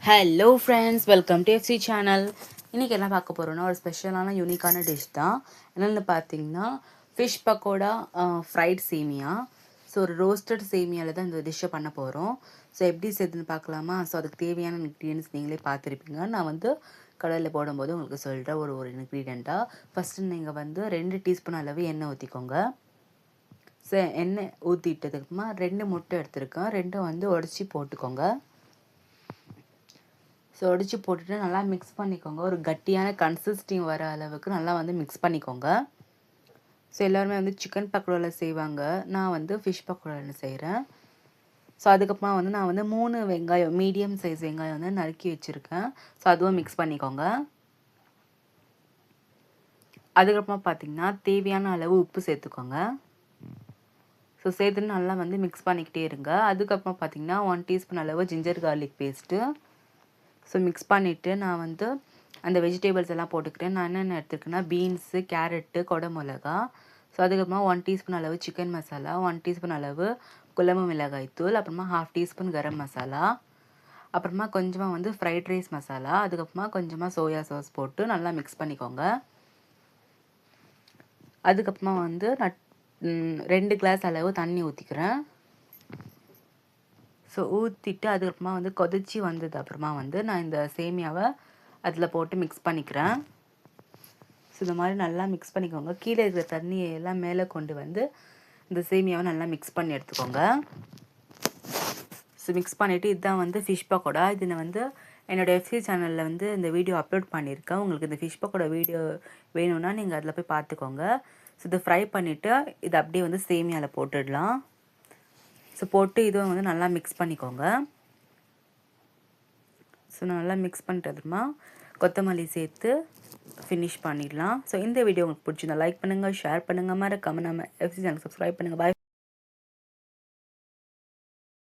Hello friends, welcome to FC channel. இன்றைக்கி என்ன பார்க்க போகிறோன்னா ஒரு ஸ்பெஷலான யூனிக்கான டிஷ் தான். என்னென்னு பார்த்தீங்கன்னா ஃபிஷ் பக்கோடா ஃப்ரைட் சேமியா. ஸோ ஒரு ரோஸ்டட் சேமியாவில் தான் இந்த டிஷ்ஷை பண்ண போகிறோம். ஸோ எப்படி செய்யுதுன்னு பார்க்கலாமா? ஸோ அதுக்கு தேவையான இன்க்ரீடியன்ஸ் நீங்களே பார்த்துருப்பீங்க. நான் வந்து கடையில் போடும்போது உங்களுக்கு சொல்கிறேன் ஒரு இன்க்ரீடியண்ட்டாக. ஃபஸ்ட்டு நீங்கள் வந்து 2 டீஸ்பூன் அளவு எண்ணெய் ஊற்றிக்கோங்க. ஸோ எண்ணெய் ஊற்றிட்டதுக்குமா 2 முட்டை எடுத்துருக்கேன். 2 வந்து உடச்சி போட்டுக்கோங்க. ஸோ உடச்சி போட்டுட்டு நல்லா மிக்ஸ் பண்ணிக்கோங்க. ஒரு கட்டியான கன்சிஸ்டி வர அளவுக்கு நல்லா வந்து மிக்ஸ் பண்ணிக்கோங்க. ஸோ எல்லோருமே வந்து சிக்கன் பக்கோடாவில் செய்வாங்க. நான் வந்து ஃபிஷ் பக்கோடாவில் செய்கிறேன். ஸோ அதுக்கப்புறமா வந்து நான் வந்து 3 வெங்காயம், மீடியம் சைஸ் வெங்காயம் வந்து நறுக்கி வச்சுருக்கேன். ஸோ அதுவும் மிக்ஸ் பண்ணிக்கோங்க. அதுக்கப்புறமா பார்த்திங்கன்னா தேவையான அளவு உப்பு சேர்த்துக்கோங்க. ஸோ சேர்த்துன்னு நல்லா வந்து மிக்ஸ் பண்ணிக்கிட்டே இருங்க. அதுக்கப்புறமா பார்த்திங்கன்னா 1 டீஸ்பூன் அளவு ginger garlic paste. So mix பண்ணிவிட்டு நான் வந்து அந்த வெஜிடபிள்ஸ் எல்லாம் போட்டுக்கிறேன். நான் என்னென்ன எடுத்துருக்கேன்னா பீன்ஸு, கேரட்டு, கொடை மிளகா. ஸோ அதுக்கப்புறமா 1 டீஸ்பூன் அளவு சிக்கன் மசாலா, 1 டீஸ்பூன் அளவு குழம்பு மிளகாய் தூள், அப்புறமா 1/2 டீஸ்பூன் கரம் மசாலா, அப்புறமா கொஞ்சமாக வந்து ஃப்ரைட் ரைஸ் மசாலா, அதுக்கப்புறமா கொஞ்சமாக சோயா சாஸ் போட்டு நல்லா மிக்ஸ் பண்ணிக்கோங்க. அதுக்கப்புறமா வந்து நான் 2 கிளாஸ் அளவு தண்ணி ஊற்றிக்கிறேன். ஸோ ஊற்றிட்டு அதுக்கப்புறமா வந்து கொதிச்சு வந்தது அப்புறமா வந்து நான் இந்த சேமியாவை அதில் போட்டு மிக்ஸ் பண்ணிக்கிறேன். ஸோ இந்த மாதிரி நல்லா மிக்ஸ் பண்ணிக்கோங்க. கீழே இருக்கிற தண்ணியை எல்லாம் மேலே கொண்டு வந்து இந்த சேமியாவை நல்லா மிக்ஸ் பண்ணி எடுத்துக்கோங்க. ஸோ மிக்ஸ் பண்ணிவிட்டு இதுதான் வந்து ஃபிஷ் பக்கோடா. இது நான் வந்து என்னோடய எஃப்சி சேனலில் வந்து இந்த வீடியோ அப்லோட் பண்ணியிருக்கேன். உங்களுக்கு இந்த ஃபிஷ் பக்கோடா வீடியோ வேணும்னா நீங்கள் அதில் போய் பார்த்துக்கோங்க. ஸோ இதை ஃப்ரை பண்ணிவிட்டு இதை அப்படியே வந்து சேமியாவில் போட்டுடலாம். ஸோ போட்டு இதுவும் வந்து நல்லா மிக்ஸ் பண்ணிக்கோங்க. ஸோ நல்லா மிக்ஸ் பண்ணிட்டு அப்புறமா கொத்தமல்லி சேர்த்து ஃபினிஷ் பண்ணிடலாம். ஸோ இந்த வீடியோ உங்களுக்கு பிடிச்சிருந்தா லைக் பண்ணுங்கள், ஷேர் பண்ணுங்கள், மறக்காமல் நம்ம எஃப்சி சேனல் சப்ஸ்கிரைப் பண்ணுங்கள். பாய்.